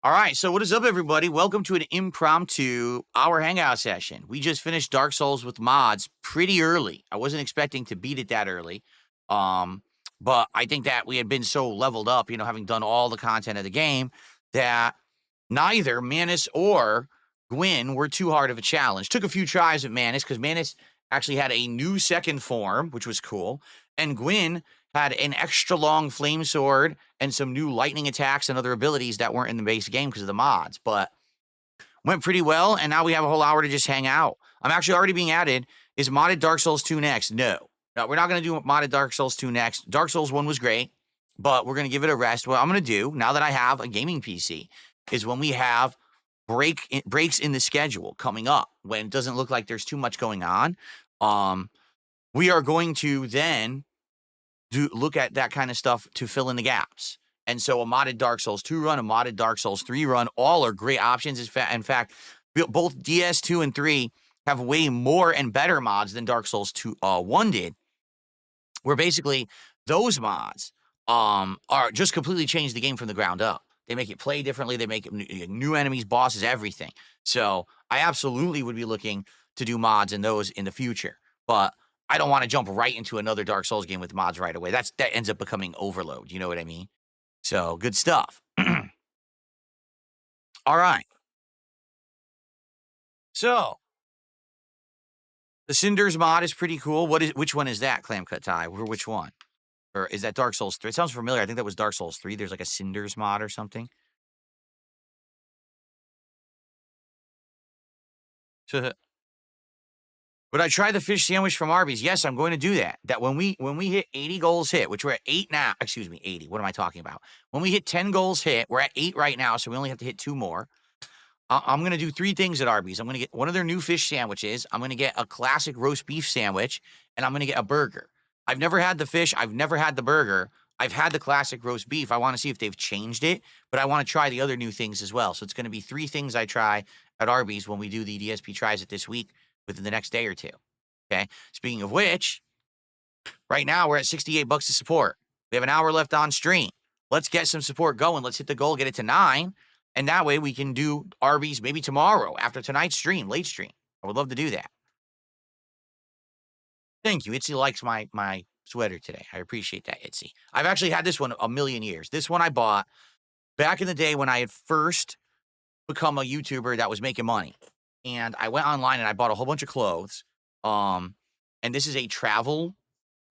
All right, so what is up, everybody? Welcome to an impromptu hour hangout session. We just finished Dark Souls with mods pretty early. I wasn't expecting to beat it that early, um, but I think that we had been so leveled up, having done all the content of the game, that neither Manus or Gwyn were too hard of a challenge. Took a few tries at Manus because Manus actually had a new second form, which was cool, and Gwyn had an extra long flame sword and some new lightning attacks and other abilities that weren't in the base game because of the mods, but went pretty well. And now we have a whole hour to just hang out. I'm actually already being added. Is modded Dark Souls 2 next? No, we're not going to do modded Dark Souls 2 next. Dark Souls 1 was great, but we're going to give it a rest. What I'm going to do now that I have a gaming PC is when we have breaks in the schedule coming up, when it doesn't look like there's too much going on, we are going to then look at that kind of stuff to fill in the gaps. And so a modded Dark Souls 2 run, a modded Dark Souls 3 run, all are great options. In fact, both DS2 and 3 have way more and better mods than Dark Souls 2 1 did, where basically those mods are just completely changed the game from the ground up. They make it play differently. They make it new enemies, bosses, everything. So I absolutely would be looking to do mods in those in the future. But I don't want to jump right into another Dark Souls game with mods right away. That ends up becoming overload. You know what I mean? So good stuff. All right. So the Cinders mod is pretty cool. Which one is that, Clam Cut Tie? Or which one? Or is that Dark Souls 3? It sounds familiar. I think that was Dark Souls 3. There's like a Cinders mod or something. Would I try the fish sandwich from Arby's? Yes, I'm going to do that. That when we hit 80 goals hit, which we're at 8 now. Excuse me, 80. What am I talking about? When we hit 10 goals hit, we're at 8 right now, so we only have to hit 2 more. I'm going to do 3 things at Arby's. I'm going to get one of their new fish sandwiches. I'm going to get a classic roast beef sandwich, and I'm going to get a burger. I've never had the fish. I've never had the burger. I've had the classic roast beef. I want to see if they've changed it, but I want to try the other new things as well. So it's going to be 3 things I try at Arby's when we do the DSP tries it this week within the next day or 2. Okay. Speaking of which, right now we're at $68 to support. We have an hour left on stream. Let's get some support going. Let's hit the goal, get it to 9. And that way we can do Arby's maybe tomorrow after tonight's stream, late stream. I would love to do that. Thank you. Itzy likes my sweater today. I appreciate that, Itzy. I've actually had this one a million years. This one I bought back in the day when I had first become a YouTuber that was making money. And I went online and I bought a whole bunch of clothes. And this is a travel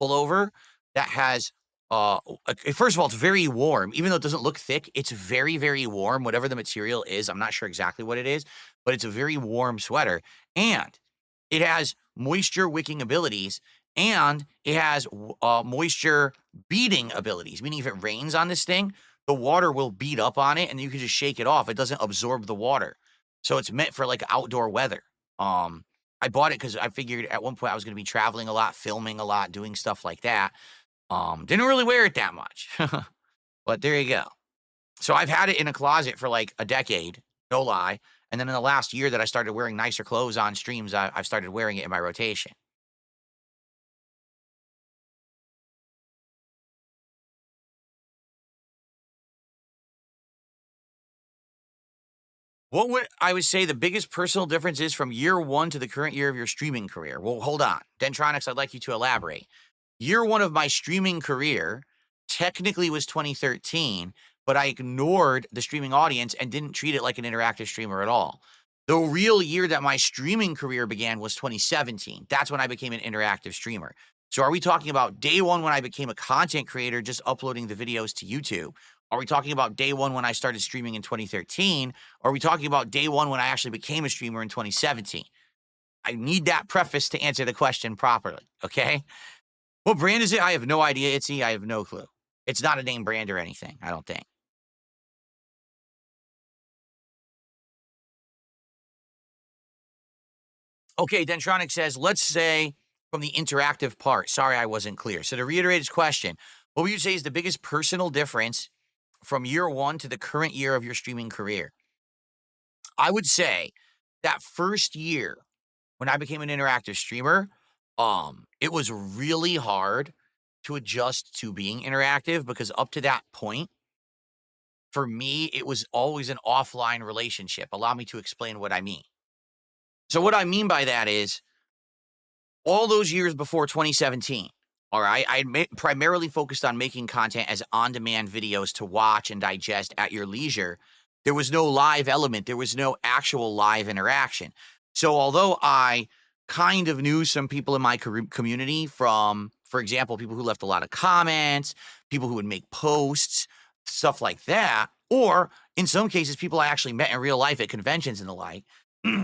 pullover that has first of all, it's very warm. Even though it doesn't look thick, it's very, very warm. Whatever the material is, I'm not sure exactly what it is, but it's a very warm sweater. And it has moisture wicking abilities, and it has moisture beading abilities, meaning if it rains on this thing, the water will bead up on it and you can just shake it off. It doesn't absorb the water. So it's meant for like outdoor weather. I bought it because I figured at one point I was going to be traveling a lot, filming a lot, doing stuff like that. Didn't really wear it that much, but there you go. So I've had it in a closet for like a decade, no lie. And then in the last year that I started wearing nicer clothes on streams, I've started wearing it in my rotation. What would I would say the biggest personal difference is from year 1 to the current year of your streaming career? Well, hold on. Dentronics, I'd like you to elaborate. Year 1 of my streaming career technically was 2013, but I ignored the streaming audience and didn't treat it like an interactive streamer at all. The real year that my streaming career began was 2017. That's when I became an interactive streamer. So are we talking about day 1 when I became a content creator, just uploading the videos to YouTube? Are we talking about day 1 when I started streaming in 2013? Or are we talking about day 1 when I actually became a streamer in 2017? I need that preface to answer the question properly, okay? What brand is it? I have no idea, Itzy. I have no clue. It's not a name brand or anything, I don't think. Okay, Dentronic says, let's say from the interactive part. Sorry, I wasn't clear. So to reiterate his question, what would you say is the biggest personal difference from year 1 to the current year of your streaming career? I would say that first year when I became an interactive streamer, it was really hard to adjust to being interactive because up to that point, For me, it was always an offline relationship. Allow me to explain what I mean. So what I mean by that is all those years before 2017, all right, primarily focused on making content as on-demand videos to watch and digest at your leisure. There was no live element. There was no actual live interaction. So although I kind of knew some people in my community from, for example, people who left a lot of comments, people who would make posts, stuff like that, or in some cases, people I actually met in real life at conventions and the like,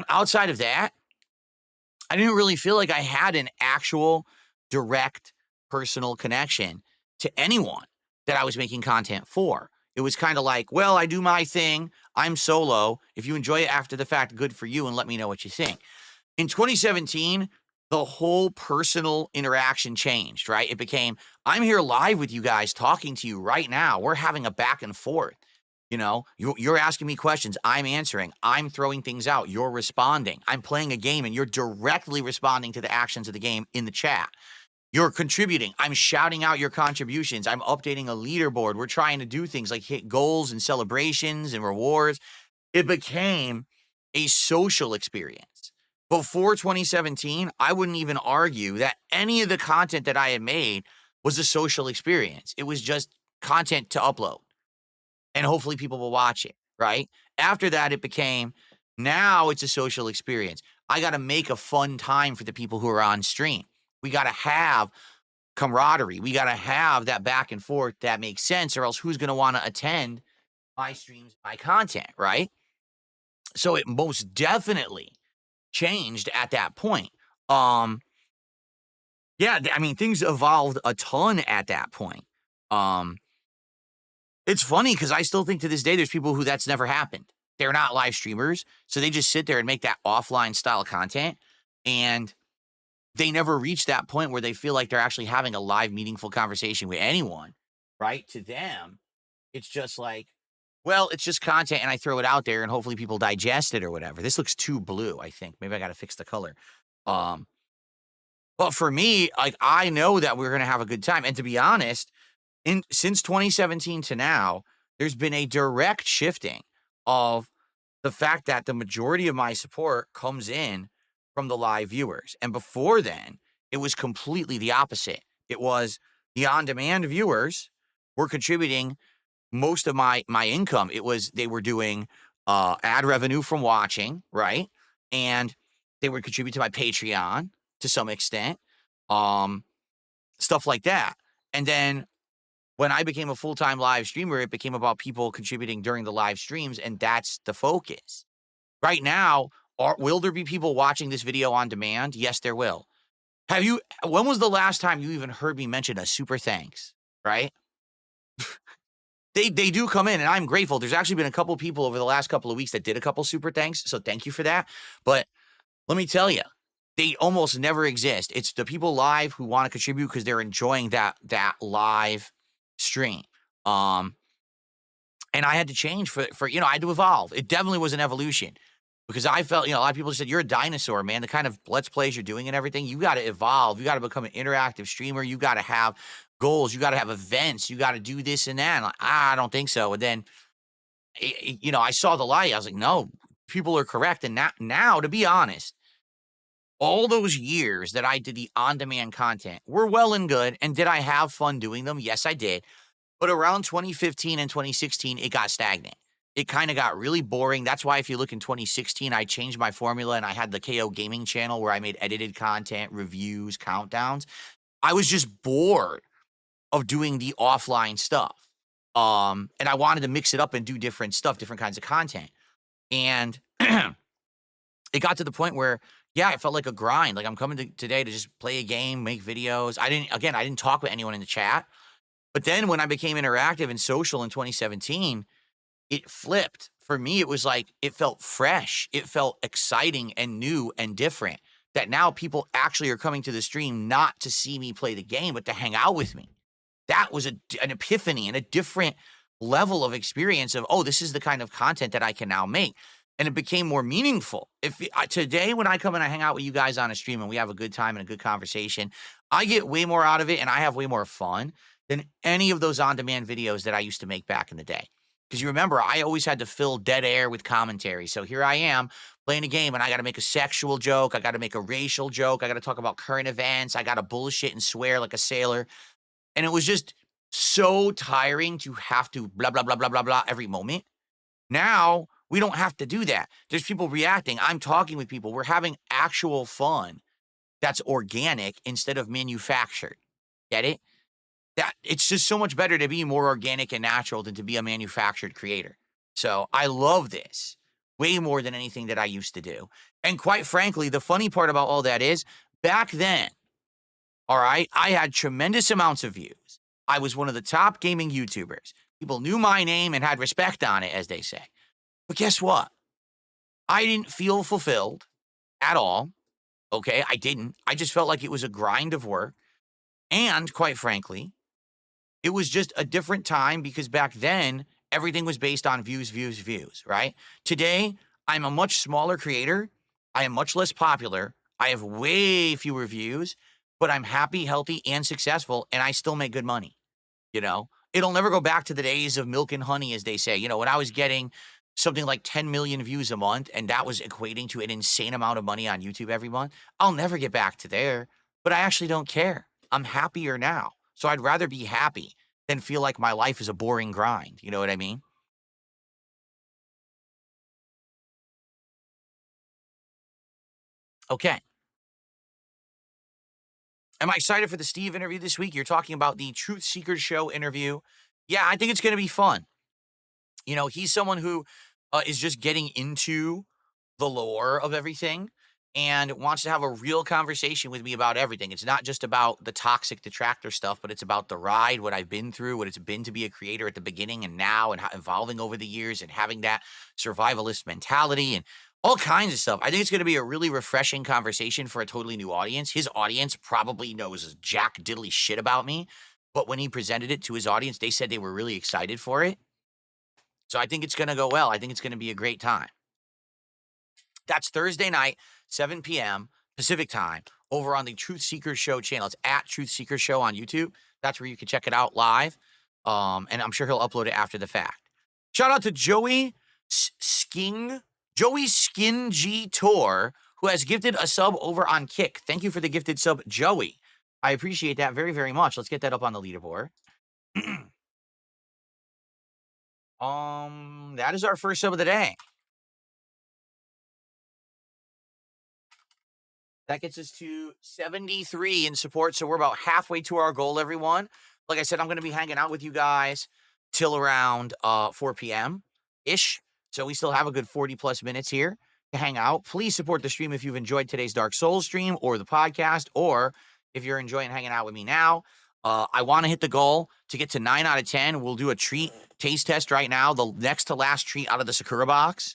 outside of that, I didn't really feel like I had an actual direct personal connection to anyone that I was making content for. It was kind of like, well, I do my thing. I'm solo. If you enjoy it after the fact, good for you, and let me know what you think. In 2017, the whole personal interaction changed, right? It became, I'm here live with you guys talking to you right now. We're having a back and forth. You know, you're asking me questions. I'm answering. I'm throwing things out. You're responding. I'm playing a game and you're directly responding to the actions of the game in the chat. You're contributing. I'm shouting out your contributions. I'm updating a leaderboard. We're trying to do things like hit goals and celebrations and rewards. It became a social experience. Before 2017, I wouldn't even argue that any of the content that I had made was a social experience. It was just content to upload. And hopefully people will watch it, right? After that, it became, now it's a social experience. I got to make a fun time for the people who are on stream. We got to have camaraderie. We got to have that back and forth that makes sense, or else who's going to want to attend my streams, my content, right? So it most definitely changed at that point. Yeah, I mean, things evolved a ton at that point. It's funny because I still think to this day, there's people who that's never happened. They're not live streamers. So they just sit there and make that offline style content. And they never reach that point where they feel like they're actually having a live, meaningful conversation with anyone, right? To them, it's just like, well, it's just content and I throw it out there and hopefully people digest it or whatever. This looks too blue, I think. Maybe I got to fix the color. But for me, like, I know that we're going to have a good time. And to be honest, since 2017 to now, there's been a direct shifting of the fact that the majority of my support comes in from the live viewers. And before then, it was completely the opposite. It was the on-demand viewers were contributing most of my income. It was, they were doing ad revenue from watching, right? And they would contribute to my Patreon to some extent, stuff like that. And then when I became a full-time live streamer, it became about people contributing during the live streams, and that's the focus. Right now, will there be people watching this video on demand? Yes, there will. When was the last time you even heard me mention a super thanks, right? They do come in, and I'm grateful. There's actually been a couple people over the last couple of weeks that did a couple super thanks, so thank you for that. But let me tell you, they almost never exist. It's the people live who want to contribute because they're enjoying that live stream. And I had to change for I had to evolve. It definitely was an evolution because I felt, a lot of people said, you're a dinosaur, man. The kind of Let's Plays you're doing and everything, you got to evolve. You got to become an interactive streamer. You got to have goals. You got to have events. You got to do this and that. And I don't think so. And then, I saw the light. I was like, no, people are correct. And now, to be honest, all those years that I did the on-demand content were well and good. And did I have fun doing them? Yes, I did. But around 2015 and 2016, it got stagnant. It kind of got really boring. That's why if you look in 2016, I changed my formula and I had the KO Gaming channel where I made edited content, reviews, countdowns. I was just bored of doing the offline stuff. And I wanted to mix it up and do different stuff, different kinds of content. And it got to the point where, yeah, it felt like a grind. Like I'm coming today to just play a game, make videos. I didn't talk with anyone in the chat. But then when I became interactive and social in 2017, it flipped. For me, it was like, it felt fresh. It felt exciting and new and different. That now people actually are coming to the stream not to see me play the game, but to hang out with me. That was an epiphany and a different level of experience of, oh, this is the kind of content that I can now make. And it became more meaningful. Today, when I come and I hang out with you guys on a stream and we have a good time and a good conversation, I get way more out of it and I have way more fun than any of those on-demand videos that I used to make back in the day. Because you remember, I always had to fill dead air with commentary. So here I am playing a game and I got to make a sexual joke. I got to make a racial joke. I got to talk about current events. I got to bullshit and swear like a sailor. And it was just so tiring to have to blah, blah, blah, blah, blah, blah every moment. Now we don't have to do that. There's people reacting. I'm talking with people. We're having actual fun that's organic instead of manufactured. Get it? That it's just so much better to be more organic and natural than to be a manufactured creator. So I love this way more than anything that I used to do. And quite frankly, the funny part about all that is back then, all right, I had tremendous amounts of views. I was one of the top gaming YouTubers. People knew my name and had respect on it, as they say. But guess what? I didn't feel fulfilled at all. Okay, I didn't. I just felt like it was a grind of work. And quite frankly, it was just a different time because back then, everything was based on views, views, views, right? Today, I'm a much smaller creator. I am much less popular. I have way fewer views, but I'm happy, healthy, and successful, and I still make good money. You know, it'll never go back to the days of milk and honey, as they say. You know, when I was getting something like 10 million views a month, and that was equating to an insane amount of money on YouTube every month, I'll never get back to there, but I actually don't care. I'm happier now. So I'd rather be happy than feel like my life is a boring grind. You know what I mean? Okay. Am I excited for the Steve interview this week? You're talking about the Truth Seekers Show interview. Yeah, I think it's going to be fun. You know, he's someone who is just getting into the lore of everything and wants to have a real conversation with me about everything. It's not just about the toxic detractor stuff, but it's about the ride, what I've been through, what it's been to be a creator at the beginning and now, and how evolving over the years and having that survivalist mentality and all kinds of stuff. I think it's going to be a really refreshing conversation for a totally new audience. His audience probably knows jack diddly shit about me, but when he presented it to his audience, they said they were really excited for it. So I think it's going to go well. I think it's going to be a great time. That's Thursday night, 7 p.m. Pacific time, over on the Truth Seekers Show channel. It's at Truth Seekers Show on YouTube. That's where you can check it out live. And I'm sure he'll upload it after the fact. Shout out to Joey Skin G Tour, who has gifted a sub over on Kick. Thank you for the gifted sub, Joey. I appreciate that very, very much. Let's get that up on the leaderboard. That is our first sub of the day. That gets us to 73 in support. So we're about halfway to our goal, everyone. Like I said, I'm going to be hanging out with you guys till around 4 p.m.-ish. So we still have a good 40 plus minutes here to hang out. Please support the stream if you've enjoyed today's Dark Souls stream or the podcast, or if you're enjoying hanging out with me now. I want to hit the goal to get to 9 out of 10. We'll do a treat taste test right now, the next to last treat out of the Sakura box.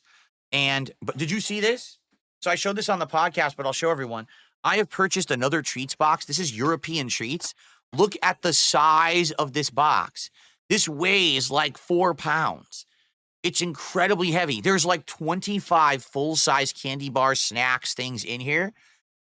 But did you see this? So I showed this on the podcast, but I'll show everyone. I have purchased another treats box. This is European treats. Look at the size of this box. This weighs like 4 pounds. It's incredibly heavy. There's like 25 full-size candy bar snacks things in here,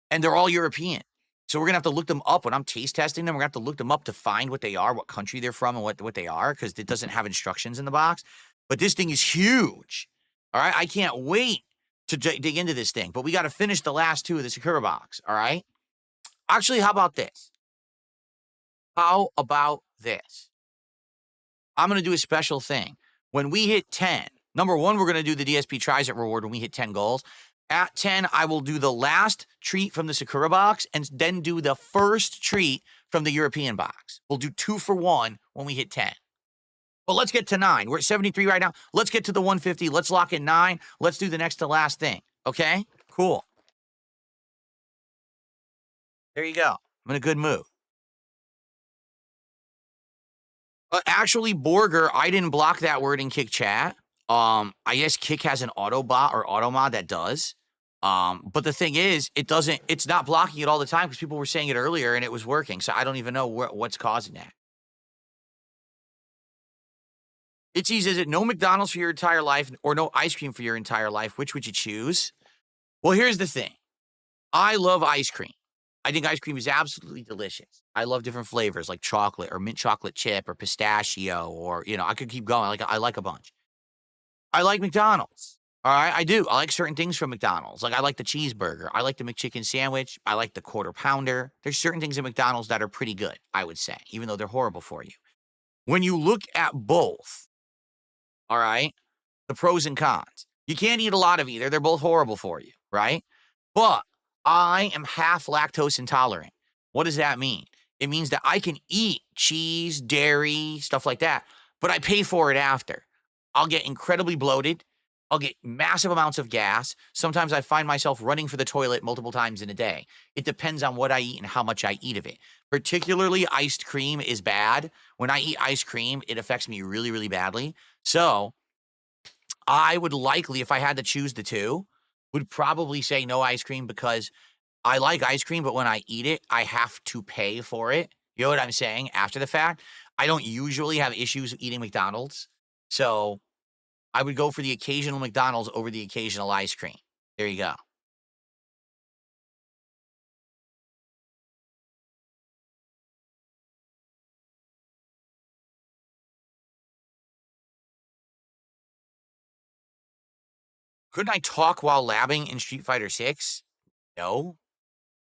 and they're all European. So we're going to have to look them up when I'm taste testing them. We're going to have to look them up to find what they are, what country they're from, and what they are, because it doesn't have instructions in the box. But this thing is huge. All right? I can't wait to dig into this thing, but we got to finish the last 2 of the Sakura box, all right? Actually, how about this? How about this? I'm going to do a special thing. When we hit 10, number 1, we're going to do the DSP Tries It reward when we hit 10 goals. At 10, I will do the last treat from the Sakura box and then do the first treat from the European box. We'll do 2 for 1 when we hit 10. But let's get to 9. We're at 73 right now. Let's get to the 150. Let's lock in 9. Let's do the next to last thing. Okay? Cool. There you go. I'm in a good mood. Actually, Borger, I didn't block that word in Kick chat. I guess Kick has an auto bot or auto mod that does. But the thing is, it's not blocking it all the time because people were saying it earlier and it was working. So I don't even know what's causing that. It's easy. Is it no McDonald's for your entire life or no ice cream for your entire life? Which would you choose? Well, here's the thing. I love ice cream. I think ice cream is absolutely delicious. I love different flavors like chocolate or mint chocolate chip or pistachio or, I could keep going. I like a bunch. I like McDonald's. All right, I do. I like certain things from McDonald's. Like I like the cheeseburger. I like the McChicken sandwich. I like the quarter pounder. There's certain things at McDonald's that are pretty good, I would say, even though they're horrible for you. When you look at both, all right, the pros and cons. You can't eat a lot of either. They're both horrible for you, right? But I am half lactose intolerant. What does that mean? It means that I can eat cheese, dairy, stuff like that, but I pay for it after. I'll get incredibly bloated. I'll get massive amounts of gas. Sometimes I find myself running for the toilet multiple times in a day. It depends on what I eat and how much I eat of it. Particularly iced cream is bad. When I eat ice cream, it affects me really, really badly. So I would likely, if I had to choose the two, would probably say no ice cream because I like ice cream, but when I eat it, I have to pay for it. You know what I'm saying? After the fact, I don't usually have issues eating McDonald's. So I would go for the occasional McDonald's over the occasional ice cream. There you go. Couldn't I talk while labbing in Street Fighter 6? No.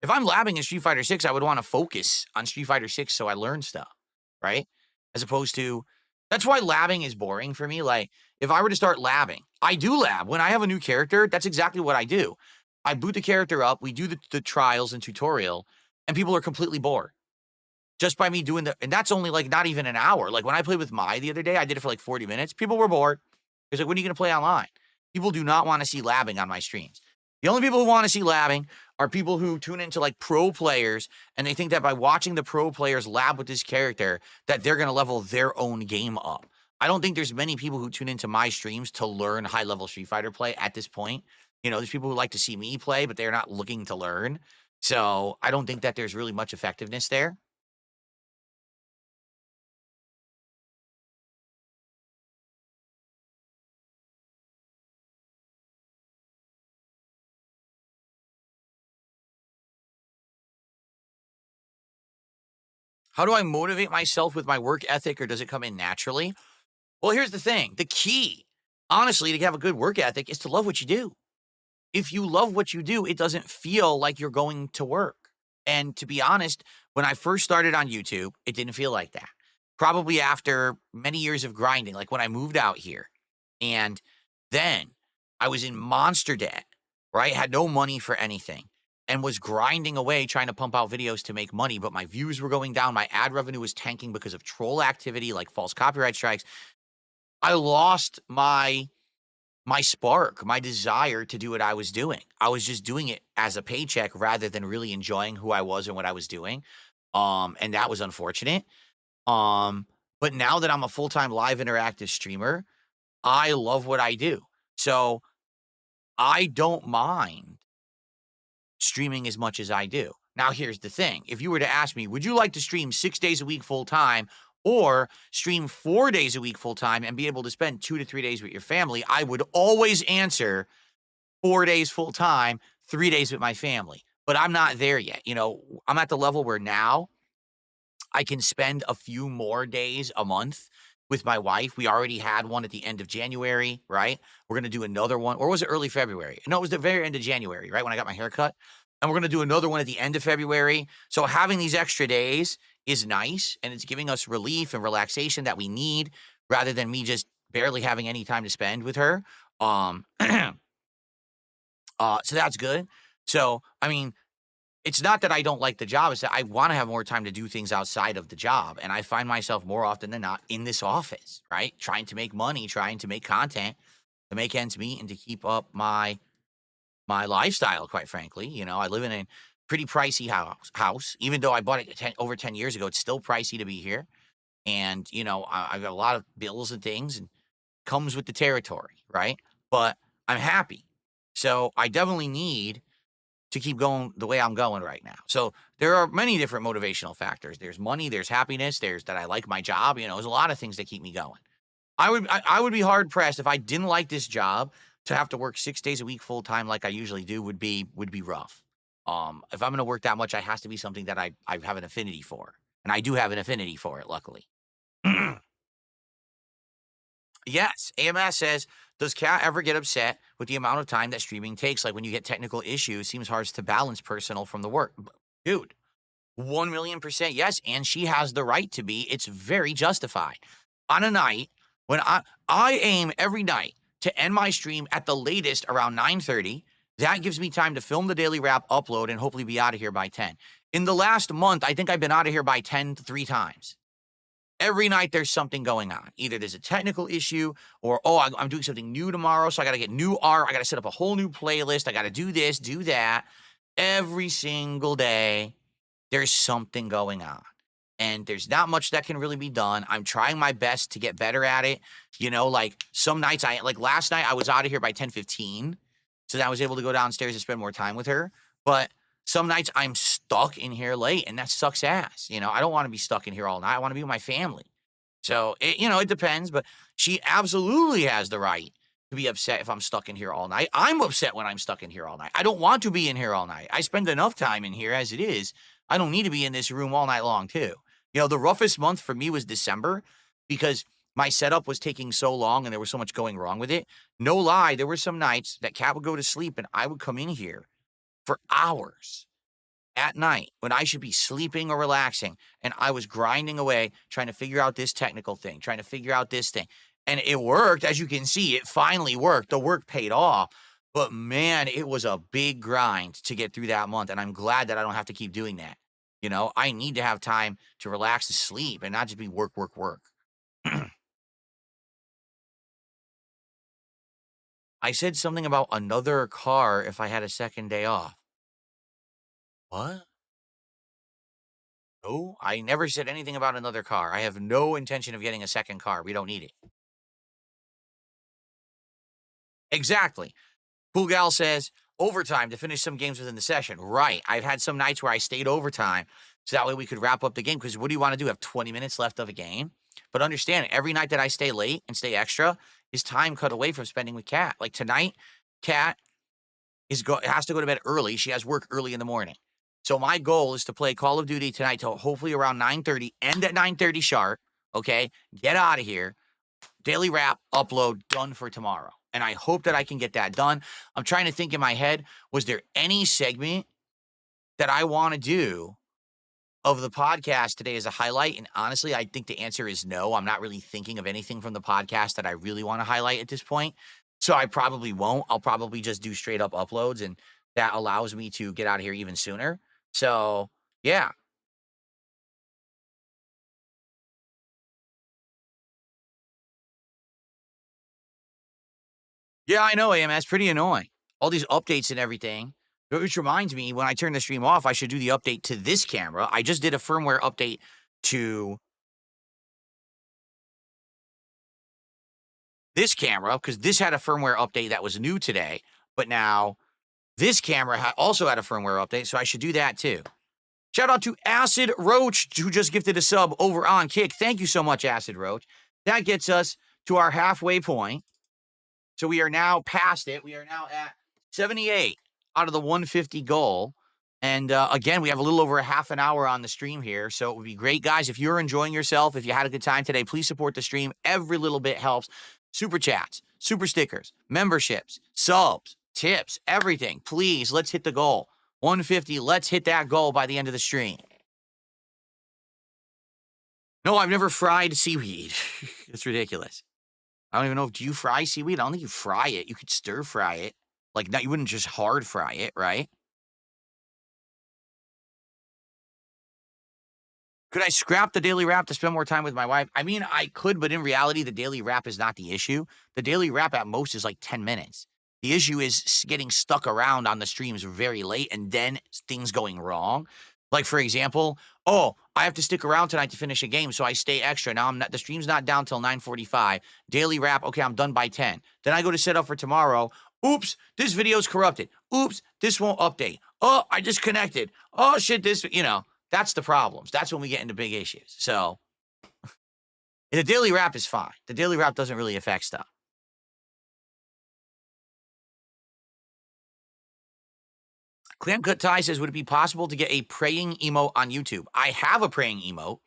If I'm labbing in Street Fighter 6, I would want to focus on Street Fighter 6 so I learn stuff, right? As opposed to that's why labbing is boring for me. Like, if I were to start labbing, I do lab. When I have a new character, that's exactly what I do. I boot the character up, we do the trials and tutorial, and people are completely bored just by me doing and that's only like not even an hour. Like when I played with Mai the other day, I did it for like 40 minutes. People were bored. It's like, when are you going to play online? People do not want to see labbing on my streams. The only people who want to see labbing are people who tune into like pro players and they think that by watching the pro players lab with this character, that they're going to level their own game up. I don't think there's many people who tune into my streams to learn high level Street Fighter play at this point. There's people who like to see me play, but they're not looking to learn. So I don't think that there's really much effectiveness there. How do I motivate myself with my work ethic, or does it come in naturally? Well, here's the thing. The key, honestly, to have a good work ethic is to love what you do. If you love what you do, it doesn't feel like you're going to work. And to be honest, when I first started on YouTube, it didn't feel like that. Probably after many years of grinding, like when I moved out here. And then I was in monster debt, right? Had no money for anything and was grinding away trying to pump out videos to make money, but my views were going down. My ad revenue was tanking because of troll activity like false copyright strikes. I lost my spark, my desire to do what I was doing. I was just doing it as a paycheck rather than really enjoying who I was and what I was doing. And that was unfortunate. Um, but now that I'm a full-time live interactive streamer, I love what I do. So I don't mind streaming as much as I do. Now, here's the thing. If you were to ask me, would you like to stream 6 days a week full time or stream 4 days a week full time and be able to spend 2 to 3 days with your family? I would always answer 4 days full time, 3 days with my family. But I'm not there yet. I'm at the level where now I can spend a few more days a month with my wife. We already had one at the end of January, right? We're going to do another one. Or was it early February? No, it was the very end of January, right? When I got my haircut. And we're going to do another one at the end of February. So having these extra days is nice. And it's giving us relief and relaxation that we need rather than me just barely having any time to spend with her. So that's good. So, I mean, it's not that I don't like the job, it's that I wanna have more time to do things outside of the job, and I find myself more often than not in this office, right? Trying to make money, trying to make content, to make ends meet, and to keep up my lifestyle, quite frankly. I live in a pretty pricey house. Even though I bought it over 10 years ago, it's still pricey to be here, and, I've got a lot of bills and things, and comes with the territory, right? But I'm happy. So, I definitely need to keep going the way I'm going right now. So there are many different motivational factors. There's money, there's happiness, there's that I like my job. There's a lot of things that keep me going. I would be hard pressed if I didn't like this job to have to work 6 days a week full time like I usually do would be rough. If I'm gonna work that much, it has to be something that I have an affinity for, and I do have an affinity for it, luckily. Yes, AMS says, does Kat ever get upset with the amount of time that streaming takes? Like when you get technical issues, seems hard to balance personal from the work. Dude, 1,000,000% yes, and she has the right to be. It's very justified. On a night when I aim every night to end my stream at the latest around 9:30, that gives me time to film the daily wrap, upload, and hopefully be out of here by 10. In the last month, I think I've been out of here by 10 3 times. Every night there's something going on. Either there's a technical issue or, oh, I'm doing something new tomorrow, so I got to get new art. I got to set up a whole new playlist. I got to do this, do that. Every single day, there's something going on. And there's not much that can really be done. I'm trying my best to get better at it. You know, like some nights like last night I was out of here by 10:15. So that I was able to go downstairs and spend more time with her. But some nights I'm stuck in here late and that sucks ass. You know, I don't want to be stuck in here all night. I want to be with my family. So it depends, but she absolutely has the right to be upset if I'm stuck in here all night. I'm upset when I'm stuck in here all night. I don't want to be in here all night. I spend enough time in here as it is. I don't need to be in this room all night long, too. You know, the roughest month for me was December because my setup was taking so long and there was so much going wrong with it. No lie, there were some nights that Kat would go to sleep and I would come in here for hours at night when I should be sleeping or relaxing. And I was grinding away, trying to figure out this technical thing, trying to figure out this thing. And it worked. As you can see, it finally worked. The work paid off. But man, it was a big grind to get through that month. And I'm glad that I don't have to keep doing that. You know, I need to have time to relax and sleep and not just be work, work, work. I said something about another car if I had a second day off. What? No, I never said anything about another car. I have no intention of getting a second car. We don't need it. Exactly. Cool Gal says, overtime to finish some games within the session. Right. I've had some nights where I stayed overtime so that way we could wrap up the game. Because what do you want to do? Have 20 minutes left of a game? But understand, every night that I stay late and stay extra is time cut away from spending with Kat. Like tonight, Kat has to go to bed early. She has work early in the morning. So my goal is to play Call of Duty tonight till hopefully around 9:30, end at 9:30 sharp, okay? Get out of here. Daily wrap, upload, done for tomorrow. And I hope that I can get that done. I'm trying to think in my head, was there any segment that I want to do of the podcast today as a highlight? And honestly, I think the answer is no. I'm not really thinking of anything from the podcast that I really want to highlight at this point. So I probably won't. I'll probably just do straight up uploads, and that allows me to get out of here even sooner. So, yeah. Yeah, I know, AMS. Pretty annoying. All these updates and everything. Which reminds me, when I turn the stream off, I should do the update to this camera. I just did a firmware update to this camera because this had a firmware update that was new today. But now this camera also had a firmware update, so I should do that too. Shout out to Acid Roach, who just gifted a sub over on Kick. Thank you so much, Acid Roach. That gets us to our halfway point. So we are now past it. We are now at 78 out of the 150 goal. And again, we have a little over a half an hour on the stream here. So it would be great, guys. If you're enjoying yourself, if you had a good time today, please support the stream. Every little bit helps. Super chats, super stickers, memberships, subs, tips, everything. Please, let's hit the goal. 150. Let's hit that goal by the end of the stream. No, I've never fried seaweed. It's ridiculous. I don't even know. Do you fry seaweed? I don't think you fry it. You could stir fry it. Like, you wouldn't just hard fry it, right? Could I scrap the daily wrap to spend more time with my wife? I mean, I could, but in reality, the daily wrap is not the issue. The daily wrap at most is like 10 minutes. The issue is getting stuck around on the streams very late and then things going wrong. Like, for example, oh, I have to stick around tonight to finish a game, so I stay extra. Now the stream's not down till 9:45. Daily wrap, okay, I'm done by 10. Then I go to set up for tomorrow. Oops, this video's corrupted. Oops, this won't update. Oh, I disconnected. Oh, shit, that's the problems. That's when we get into big issues. So the daily wrap is fine. The daily wrap doesn't really affect stuff. Clam Cut Tie says, would it be possible to get a praying emote on YouTube? I have a praying emote,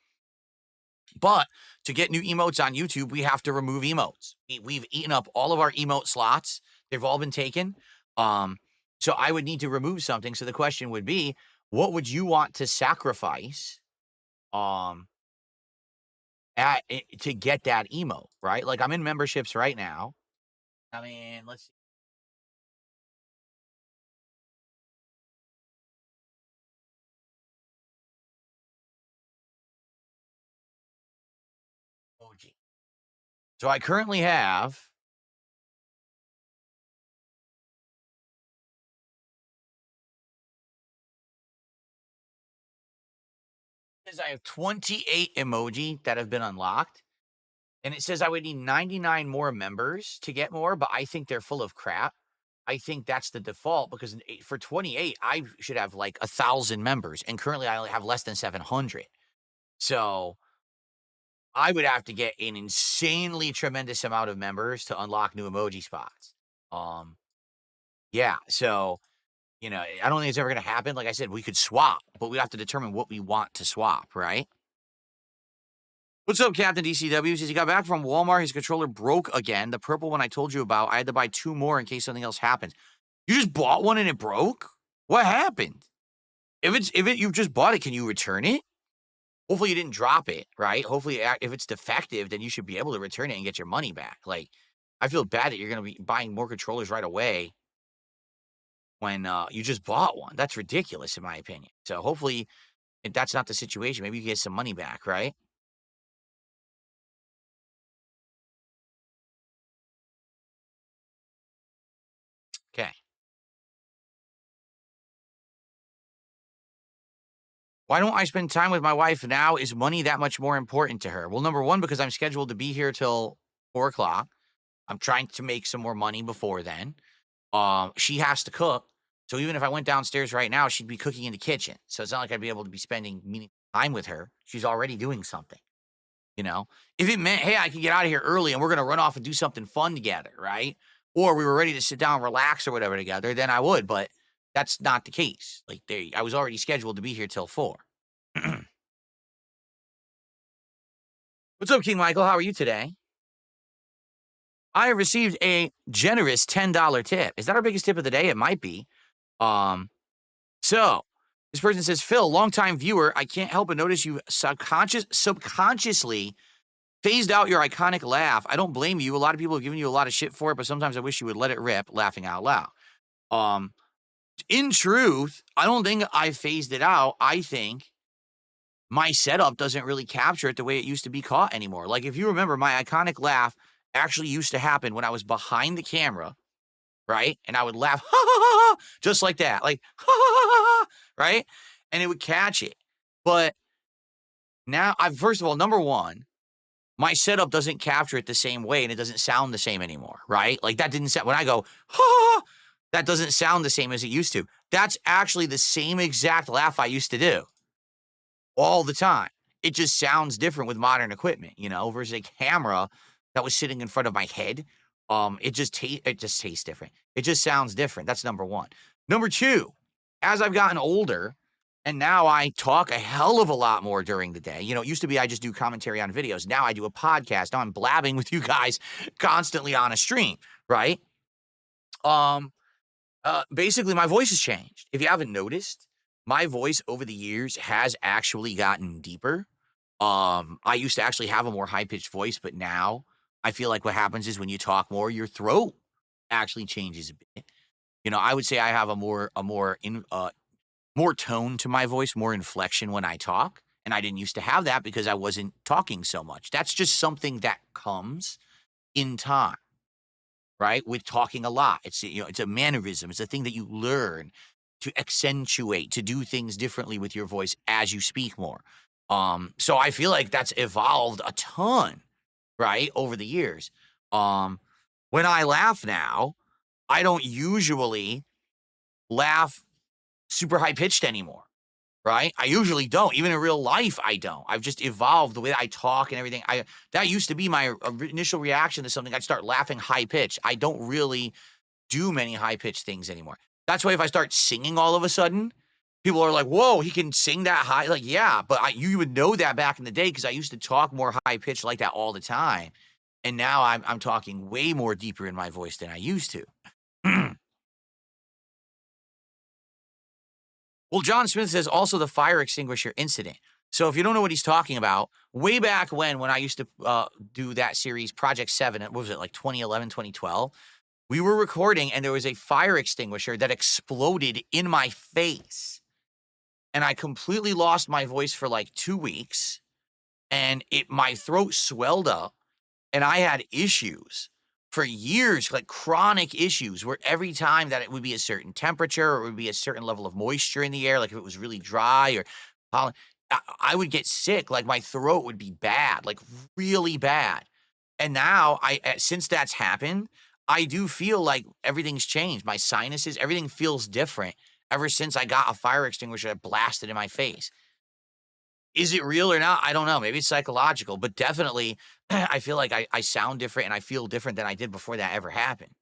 but to get new emotes on YouTube, we have to remove emotes. We've eaten up all of our emote slots. They've all been taken. So I would need to remove something. So the question would be, what would you want to sacrifice to get that emote, right? Like, I'm in memberships right now. I mean, let's see. Emoji. So I currently have I have 28 emoji that have been unlocked. And it says I would need 99 more members to get more, but I think they're full of crap. I think that's the default because for 28, I should have like 1,000 members. And currently I only have less than 700. So I would have to get an insanely tremendous amount of members to unlock new emoji spots. Yeah. So, I don't think it's ever going to happen. Like I said, we could swap, but we have to determine what we want to swap, right? What's up, Captain DCW? Says he got back from Walmart. His controller broke again. The purple one I told you about. I had to buy 2 more in case something else happens. You just bought one and it broke? What happened? If you've just bought it, can you return it? Hopefully you didn't drop it, right? Hopefully if it's defective, then you should be able to return it and get your money back. Like, I feel bad that you're going to be buying more controllers right away when you just bought one. That's ridiculous in my opinion. So hopefully if that's not the situation, maybe you get some money back, right? Okay. Why don't I spend time with my wife now? Is money that much more important to her? Well, number one, because I'm scheduled to be here till 4 o'clock. I'm trying to make some more money before then. She has to cook. So even if I went downstairs right now, she'd be cooking in the kitchen. So it's not like I'd be able to be spending meaningful time with her. She's already doing something, If it meant, hey, I can get out of here early and we're going to run off and do something fun together, right? Or we were ready to sit down, relax or whatever together, then I would. But that's not the case. Like, I was already scheduled to be here till 4. What's up, King Michael? How are you today? I have received a generous $10 tip. Is that our biggest tip of the day? It might be. So this person says, Phil, longtime viewer, I can't help but notice you subconsciously phased out your iconic laugh. I don't blame you. A lot of people have given you a lot of shit for it, but sometimes I wish you would let it rip, laughing out loud. In truth, I don't think I phased it out. I think my setup doesn't really capture it the way it used to be caught anymore. Like, if you remember, my iconic laugh actually used to happen when I was behind the camera, right? And I would laugh, ha, ha, ha, ha, just like that, like, ha, ha, ha, ha, right? And it would catch it. But now, first of all, number one, my setup doesn't capture it the same way and it doesn't sound the same anymore, right? Like, that didn't sound, when I go, ha, ha, ha, that doesn't sound the same as it used to. That's actually the same exact laugh I used to do all the time. It just sounds different with modern equipment, versus a camera that was sitting in front of my head. It just tastes different. It just sounds different. That's number one. Number two, as I've gotten older, and now I talk a hell of a lot more during the day. It used to be I just do commentary on videos. Now I do a podcast. Now I'm blabbing with you guys constantly on a stream, right? Basically, my voice has changed. If you haven't noticed, my voice over the years has actually gotten deeper. I used to actually have a more high-pitched voice, but now I feel like what happens is when you talk more, your throat actually changes a bit. I would say I have a more tone to my voice, more inflection when I talk, and I didn't used to have that because I wasn't talking so much. That's just something that comes in time, right? With talking a lot. It's a mannerism. It's a thing that you learn to accentuate, to do things differently with your voice as you speak more. So I feel like that's evolved a ton, right, over the years. When I laugh now, I don't usually laugh super high pitched anymore, right? I usually don't. Even in real life, I don't. I've just evolved the way I talk and everything. That used to be my initial reaction to something. I'd start laughing high pitched. I don't really do many high pitched things anymore. That's why if I start singing all of a sudden, people are like, "Whoa, he can sing that high." Like, yeah, but you would know that back in the day because I used to talk more high pitched like that all the time. And now I'm talking way more deeper in my voice than I used to. Well, John Smith says also the fire extinguisher incident. So if you don't know what he's talking about, way back when I used to do that series, Project 7, what was it, like 2011, 2012? We were recording and there was a fire extinguisher that exploded in my face. And I completely lost my voice for like 2 weeks. And my throat swelled up and I had issues for years, like chronic issues, where every time that it would be a certain temperature or it would be a certain level of moisture in the air, like if it was really dry or pollen, I would get sick. Like my throat would be bad, like really bad. And now since that's happened, I do feel like everything's changed. My sinuses, everything feels different ever since I got a fire extinguisher that blasted in my face. Is it real or not? I don't know. Maybe it's psychological, but definitely I feel like I sound different and I feel different than I did before that ever happened.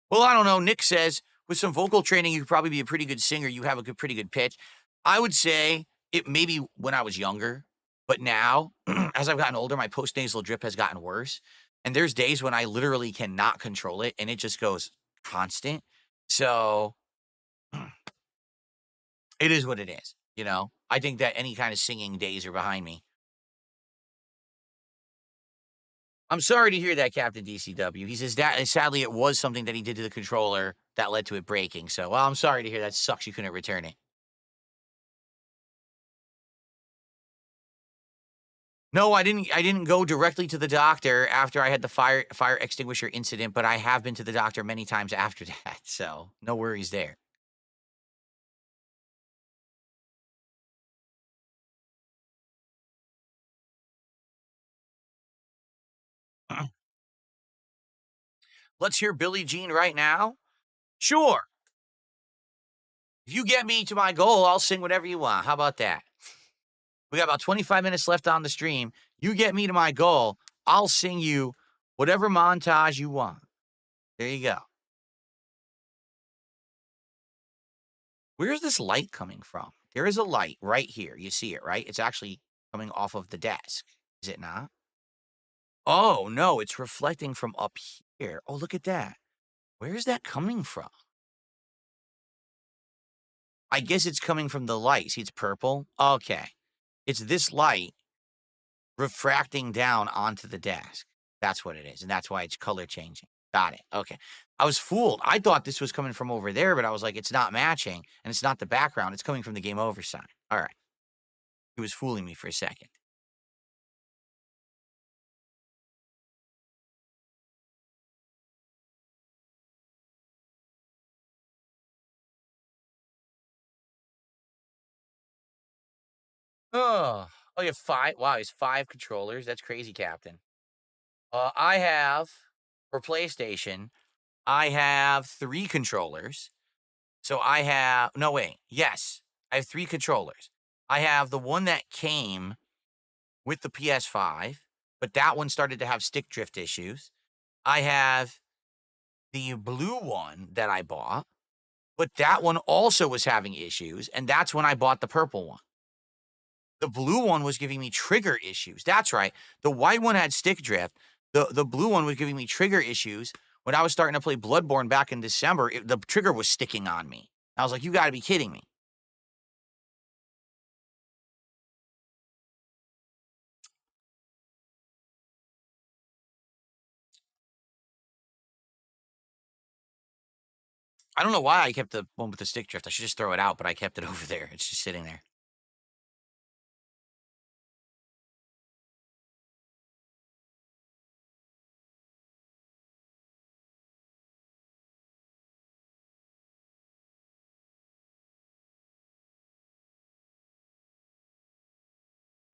Well, I don't know. Nick says with some vocal training, you could probably be a pretty good singer. You have a pretty good pitch. I would say it maybe when I was younger, but now as I've gotten older, my postnasal drip has gotten worse. And there's days when I literally cannot control it and it just goes constant. So it is what it is. You know, I think that any kind of singing days are behind me. I'm sorry to hear that, Captain DCW. He says that sadly it was something that he did to the controller that led to it breaking. So, well, I'm sorry to hear that. Sucks you couldn't return it. No, I didn't go directly to the doctor after I had the fire extinguisher incident, but I have been to the doctor many times after that. So, no worries there. Let's hear Billie Jean right now. Sure. If you get me to my goal, I'll sing whatever you want. How about that? We got about 25 minutes left on the stream. You get me to my goal, I'll sing you whatever montage you want. There you go. Where's this light coming from? There is a light right here. You see it, right? It's actually coming off of the desk. Is it not? Oh, no, it's reflecting from up here. Oh, look at that. Where is that coming from? I guess it's coming from the light. See, it's purple. Okay. It's this light refracting down onto the desk. That's what it is. And that's why it's color changing. Got it. Okay. I was fooled. I thought this was coming from over there, but I was like, it's not matching and it's not the background. It's coming from the game over side. All right. He was fooling me for a second. Oh, you have 5? Wow, he's 5 controllers. That's crazy, Captain. I have for PlayStation, I have 3 controllers. So I have no, wait. Yes, I have 3 controllers. I have the one that came with the PS5, but that one started to have stick drift issues. I have the blue one that I bought, but that one also was having issues, and that's when I bought the purple one. The blue one was giving me trigger issues. That's right. The white one had stick drift. The blue one was giving me trigger issues. When I was starting to play Bloodborne back in December, the trigger was sticking on me. I was like, you got to be kidding me. I don't know why I kept the one with the stick drift. I should just throw it out, but I kept it over there. It's just sitting there.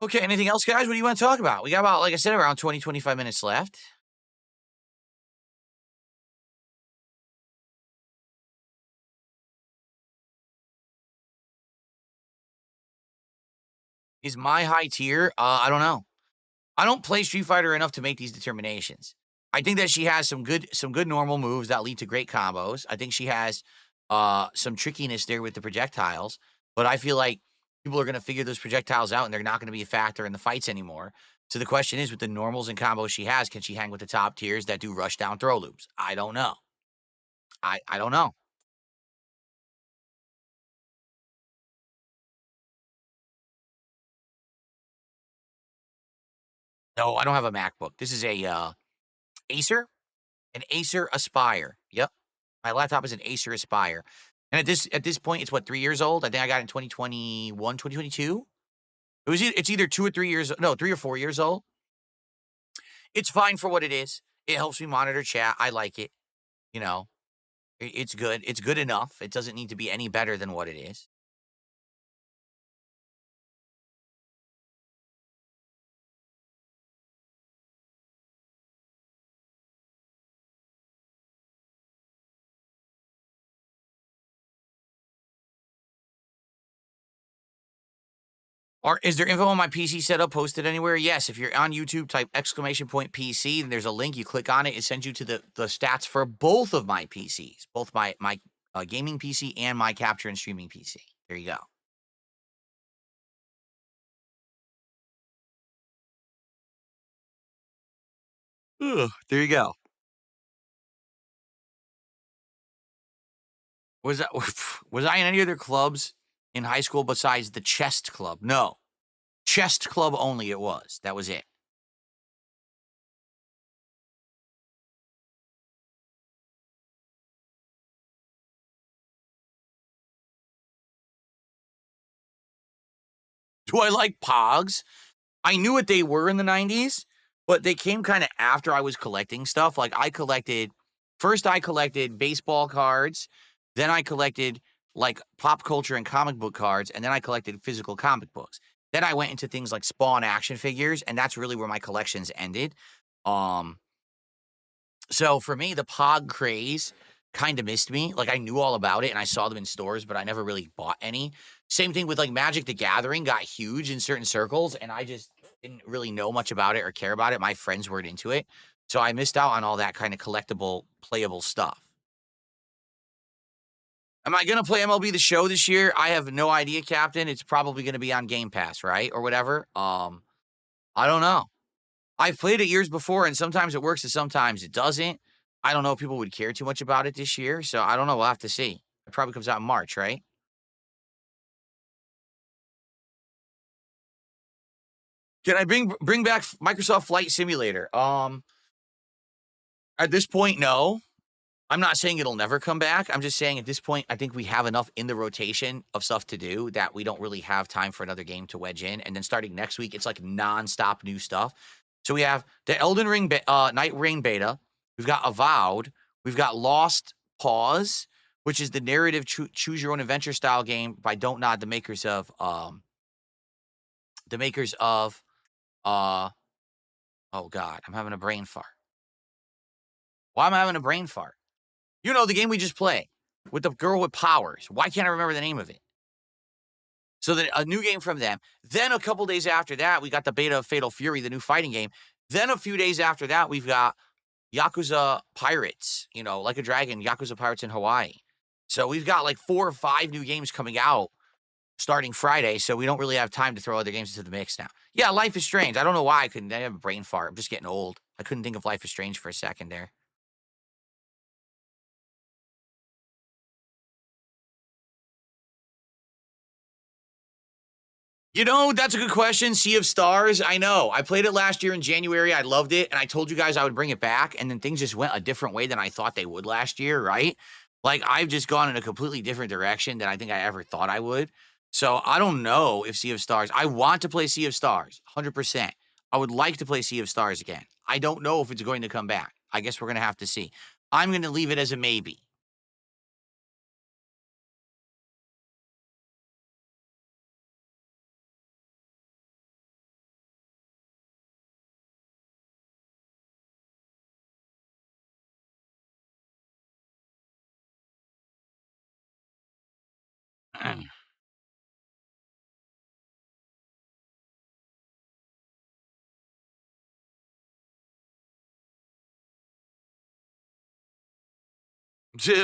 Okay, anything else, guys? What do you want to talk about? We got about, like I said, around 20, 25 minutes left. Is my high tier? I don't know. I don't play Street Fighter enough to make these determinations. I think that she has some good normal moves that lead to great combos. I think she has some trickiness there with the projectiles, but I feel like people are going to figure those projectiles out and they're not going to be a factor in the fights anymore. So the question is, with the normals and combos she has, can she hang with the top tiers that do rush down throw loops? I don't know. I don't know. No, I don't have a MacBook. This is a Acer, an Acer Aspire. Yep. My laptop is an Acer Aspire. And at this point, it's what, 3 years old? I think I got it in 2021, 2022. It's either 2 or 3 years, no, 3 or 4 years old. It's fine for what it is. It helps me monitor chat. I like it. You know, it's good. It's good enough. It doesn't need to be any better than what it is. Is there info on my PC setup posted anywhere? Yes. If you're on YouTube, type exclamation point PC, and there's a link. You click on it. It sends you to the stats for both of my PCs, both my gaming PC and my capture and streaming PC. There you go. Ugh, there you go. Was that was I in any other clubs in high school besides the chest club? No. Chest club only it was. That was it. Do I like Pogs? I knew what they were in the 90s, but they came kind of after I was collecting stuff. Like I collected baseball cards, then I collected like pop culture and comic book cards, and then I collected physical comic books. Then I went into things like Spawn action figures, and that's really where my collections ended. Um, So for me, the Pog craze kind of missed me. Like I knew all about it and I saw them in stores, but I never really bought any. Same thing with like Magic the Gathering got huge in certain circles, and I just didn't really know much about it or care about it. My friends weren't into it. So I missed out on all that kind of collectible, playable stuff. Am I gonna play MLB The Show this year? I have no idea, Captain. It's probably gonna be on Game Pass, right? Or whatever. I don't know. I've played it years before, and sometimes it works and sometimes it doesn't. I don't know if people would care too much about it this year, so I don't know. We'll have to see. It probably comes out in March, right? Can I bring back Microsoft Flight Simulator? At this point, no. I'm not saying it'll never come back. I'm just saying at this point, I think we have enough in the rotation of stuff to do that we don't really have time for another game to wedge in. And then starting next week, it's like nonstop new stuff. So we have the Elden Ring Night Rain beta. We've got Avowed. We've got Lost Pause, which is the narrative choose your own adventure style game by Don't Nod, the makers of uh oh god, I'm having a brain fart. Why am I having a brain fart? You know the game we just played with the girl with powers. Why can't I remember the name of it? So then a new game from them. Then a couple days after that, we got the beta of Fatal Fury, the new fighting game. Then a few days after that, we've got Yakuza Pirates, like a dragon, Yakuza Pirates in Hawaii. So we've got like 4 or 5 new games coming out starting Friday. So we don't really have time to throw other games into the mix now. Yeah, Life is Strange. I don't know why I couldn't. I have a brain fart. I'm just getting old. I couldn't think of Life is Strange for a second there. That's a good question. Sea of Stars. I know. I played it last year in January. I loved it. And I told you guys I would bring it back. And then things just went a different way than I thought they would last year, right? Like I've just gone in a completely different direction than I think I ever thought I would. So I don't know if Sea of Stars. I want to play Sea of Stars, 100%. I would like to play Sea of Stars again. I don't know if it's going to come back. I guess we're going to have to see. I'm going to leave it as a maybe.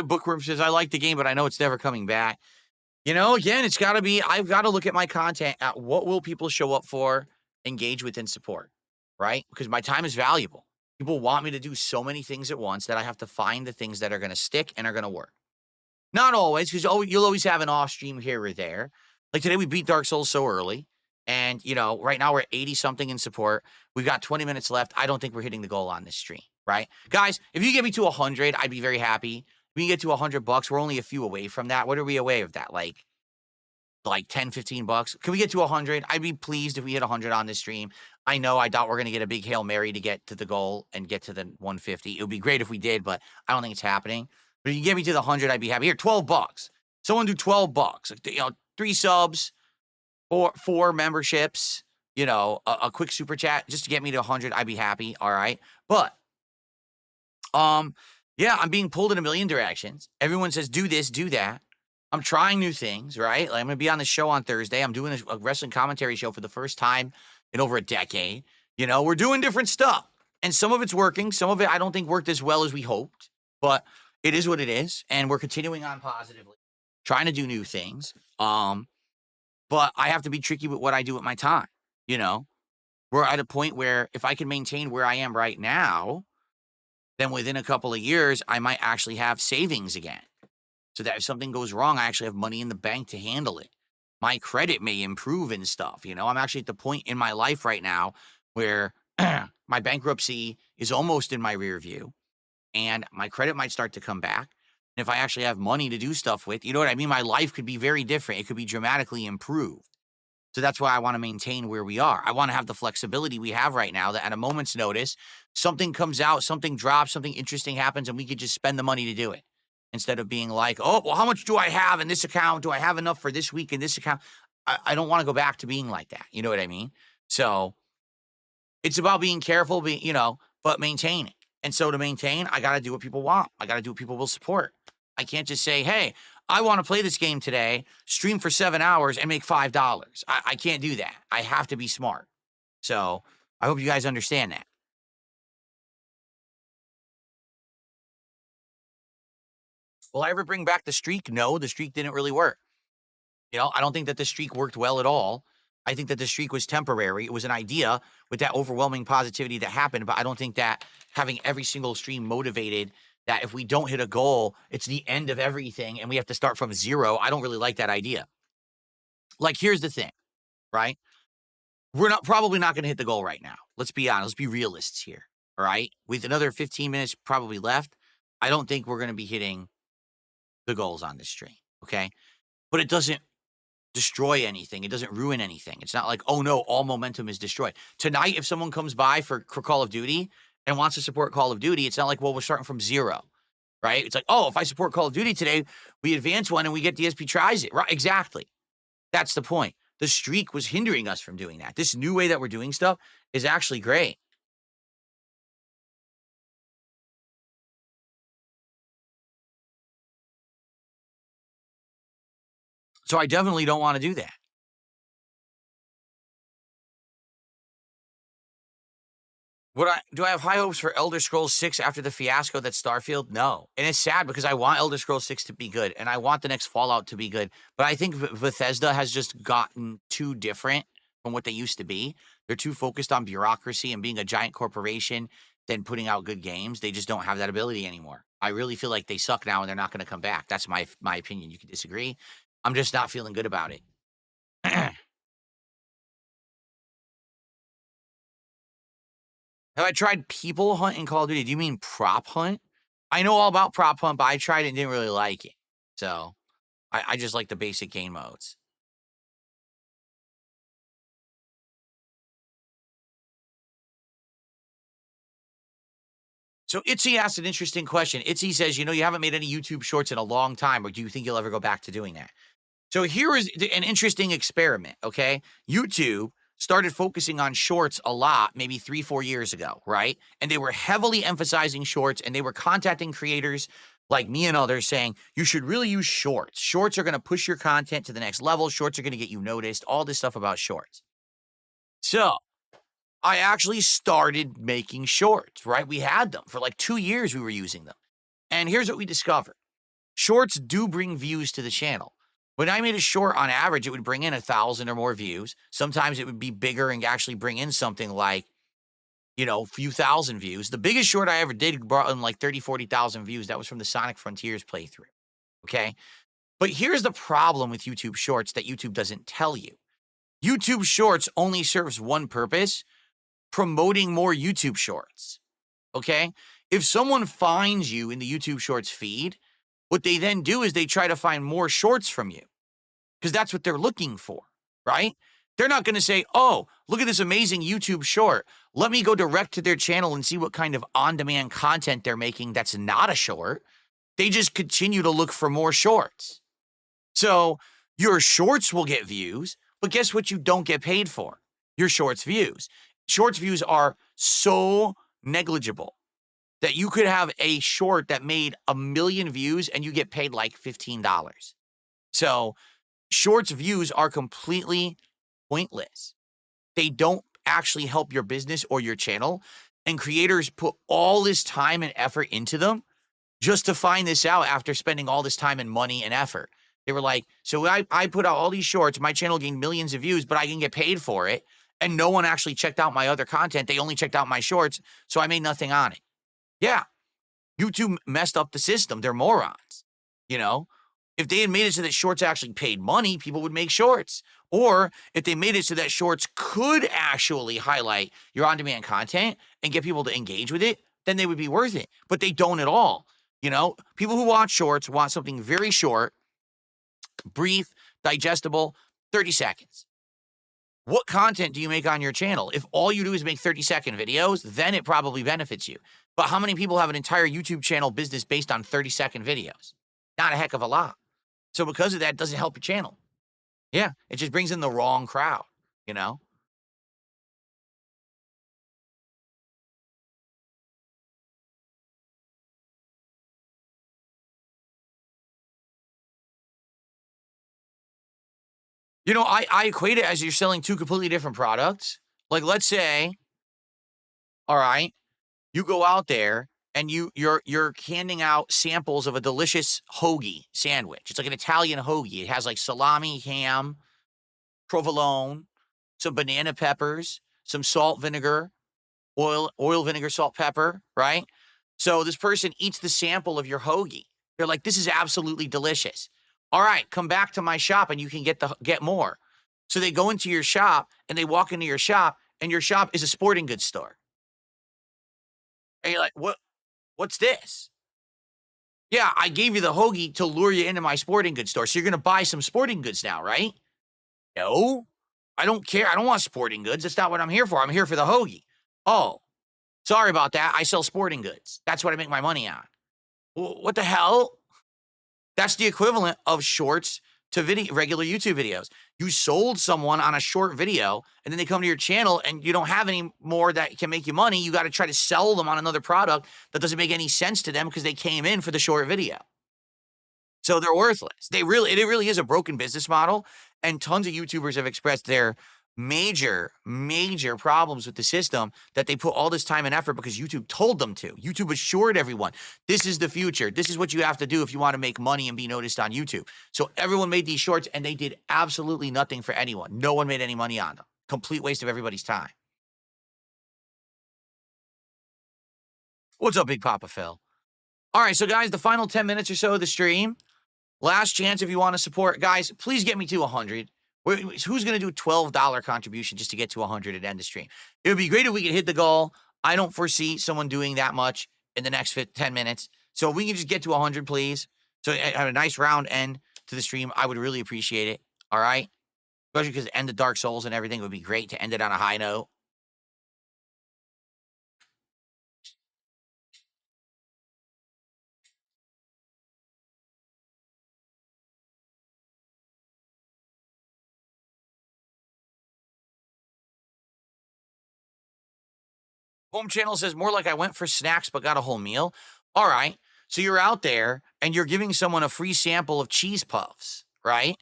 Bookworm says, I like the game, but I know it's never coming back. Again, it's got to be, I've got to look at my content at what will people show up for, engage with, and support, right? Because my time is valuable. People want me to do so many things at once that I have to find the things that are going to stick and are going to work. Not always, because you'll always have an off stream here or there. Like today, we beat Dark Souls so early. And, right now we're 80 something in support. We've got 20 minutes left. I don't think we're hitting the goal on this stream, right? Guys, if you get me to 100, I'd be very happy. If we can get to $100, we're only a few away from that. What are we away of that? Like 10, 15 bucks. Can we get to 100? I'd be pleased if we hit 100 on this stream. I know I doubt we're going to get a big Hail Mary to get to the goal and get to the 150. It would be great if we did, but I don't think it's happening. But if you get me to the 100, I'd be happy. Here, 12 bucks. Someone do 12 bucks. 3 subs, four memberships, a quick super chat just to get me to 100. I'd be happy. All right. But, yeah, I'm being pulled in a million directions. Everyone says, do this, do that. I'm trying new things, right? Like I'm going to be on the show on Thursday. I'm doing a wrestling commentary show for the first time in over a decade. We're doing different stuff. And some of it's working. Some of it I don't think worked as well as we hoped. But it is what it is. And we're continuing on positively, trying to do new things. But I have to be tricky with what I do with my time. We're at a point where if I can maintain where I am right now, then within a couple of years, I might actually have savings again. So that if something goes wrong, I actually have money in the bank to handle it. My credit may improve and stuff. I'm actually at the point in my life right now where my bankruptcy is almost in my rear view and my credit might start to come back. And if I actually have money to do stuff with, you know what I mean? My life could be very different. It could be dramatically improved. So that's why I want to maintain where we are. I want to have the flexibility we have right now that at a moment's notice, something comes out, something drops, something interesting happens, and we could just spend the money to do it. Instead of being like, oh, well, how much do I have in this account? Do I have enough for this week in this account? I don't want to go back to being like that. You know what I mean? So it's about being careful, but maintaining. And so to maintain, I got to do what people want. I got to do what people will support. I can't just say, hey, I want to play this game today, stream for 7 hours and make $5. I can't do that. I have to be smart. So I hope you guys understand that. Will I ever bring back the streak? No, the streak didn't really work. I don't think that the streak worked well at all. I think that the streak was temporary. It was an idea with that overwhelming positivity that happened, but I don't think that having every single stream motivated that if we don't hit a goal, it's the end of everything and we have to start from zero. I don't really like that idea. Like, here's the thing, right? We're probably not going to hit the goal right now. Let's be honest. Let's be realists here, all right? With another 15 minutes probably left, I don't think we're going to be hitting the goals on this stream, okay? But it doesn't destroy anything. It doesn't ruin anything. It's not like, oh no, all momentum is destroyed. Tonight, if someone comes by for Call of Duty and wants to support Call of Duty, it's not like, well, we're starting from zero, right? It's like, oh, if I support Call of Duty today, we advance one and we get DSP tries it, right? Exactly. That's the point. The streak was hindering us from doing that. This new way that we're doing stuff is actually great. So I definitely don't want to do that. Do I have high hopes for Elder Scrolls 6 after the fiasco that's Starfield? No. And it's sad because I want Elder Scrolls 6 to be good and I want the next Fallout to be good. But I think Bethesda has just gotten too different from what they used to be. They're too focused on bureaucracy and being a giant corporation than putting out good games. They just don't have that ability anymore. I really feel like they suck now and they're not going to come back. That's my opinion. You can disagree. I'm just not feeling good about it. Have I tried people hunt in Call of Duty? Do you mean prop hunt? I know all about prop hunt, but I tried it and didn't really like it. So I just like the basic game modes. So Itzy asked an interesting question. Itzy says, you haven't made any YouTube shorts in a long time, or do you think you'll ever go back to doing that? So here is an interesting experiment, okay? YouTube started focusing on shorts a lot, maybe 3-4 years ago, right? And they were heavily emphasizing shorts, and they were contacting creators like me and others saying, you should really use shorts. Shorts are going to push your content to the next level. Shorts are going to get you noticed, all this stuff about shorts. So I actually started making shorts, right? We had them for like 2 years, we were using them. And here's what we discovered. shorts do bring views to the channel. When I made a short, on average, it would bring in 1,000 or more views. Sometimes it would be bigger and actually bring in something like, a few thousand views. The biggest short I ever did brought in like 30, 40,000 views. That was from the Sonic Frontiers playthrough. Okay. But here's the problem with YouTube Shorts that YouTube doesn't tell you. YouTube Shorts only serves one purpose: promoting more YouTube Shorts. Okay. If someone finds you in the YouTube Shorts feed, what they then do is they try to find more shorts from you because that's what they're looking for, right? They're not going to say, oh, look at this amazing YouTube short. Let me go direct to their channel and see what kind of on-demand content they're making that's not a short. They just continue to look for more shorts. So your shorts will get views, but guess what you don't get paid for? Your shorts views. Shorts views are so negligible that you could have a short that made 1 million views and you get paid like $15. So shorts views are completely pointless. They don't actually help your business or your channel, and creators put all this time and effort into them just to find this out after spending all this time and money and effort. They were like, so I put out all these shorts, my channel gained millions of views, but I didn't get paid for it, and no one actually checked out my other content. They only checked out my shorts, so I made nothing on it. Yeah, YouTube messed up the system. They're morons. If they had made it so that shorts actually paid money, people would make shorts. Or if they made it so that shorts could actually highlight your on-demand content and get people to engage with it, then they would be worth it. But they don't at all. People who watch shorts want something very short, brief, digestible, 30 seconds. What content do you make on your channel? If all you do is make 30-second videos, then it probably benefits you. But how many people have an entire YouTube channel business based on 30-second videos? Not a heck of a lot. So because of that, it doesn't help your channel. Yeah, it just brings in the wrong crowd, I equate it as you're selling two completely different products. Like, let's say, all right, you go out there and you're handing out samples of a delicious hoagie sandwich. It's like an Italian hoagie. It has like salami, ham, provolone, some banana peppers, some salt, vinegar, oil, vinegar, salt, pepper, right? So this person eats the sample of your hoagie. They're like, this is absolutely delicious. All right, come back to my shop and you can get more. So they go into your shop and they walk into your shop and your shop is a sporting goods store. And you're like, what's this? Yeah, I gave you the hoagie to lure you into my sporting goods store. So you're going to buy some sporting goods now, right? No, I don't care. I don't want sporting goods. That's not what I'm here for. I'm here for the hoagie. Oh, sorry about that. I sell sporting goods. That's what I make my money on. What the hell? That's the equivalent of shorts to regular YouTube videos. You sold someone on a short video, and then they come to your channel, and you don't have any more that can make you money. You got to try to sell them on another product that doesn't make any sense to them because they came in for the short video. So they're worthless. It really is a broken business model, and tons of YouTubers have expressed their major problems with the system, that they put all this time and effort because YouTube told them to. YouTube assured everyone, this is the future. This is what you have to do if you want to make money and be noticed on YouTube. So everyone made these shorts and they did absolutely nothing for anyone. No one made any money on them. Complete waste of everybody's time. What's up, Big Papa Phil? All right, so guys, the final 10 minutes or so of the stream. Last chance if you want to support. Guys, please get me to 100. Who's going to do $12 contribution just to get to 100 and end the stream? It would be great if we could hit the goal. I don't foresee someone doing that much in the next 10 minutes. So if we can just get to 100, please. So have a nice round end to the stream. I would really appreciate it. All right? Especially because end of Dark Souls and everything would be great to end it on a high note. Home channel says more like I went for snacks but got a whole meal. All right. So you're out there and you're giving someone a free sample of cheese puffs, right?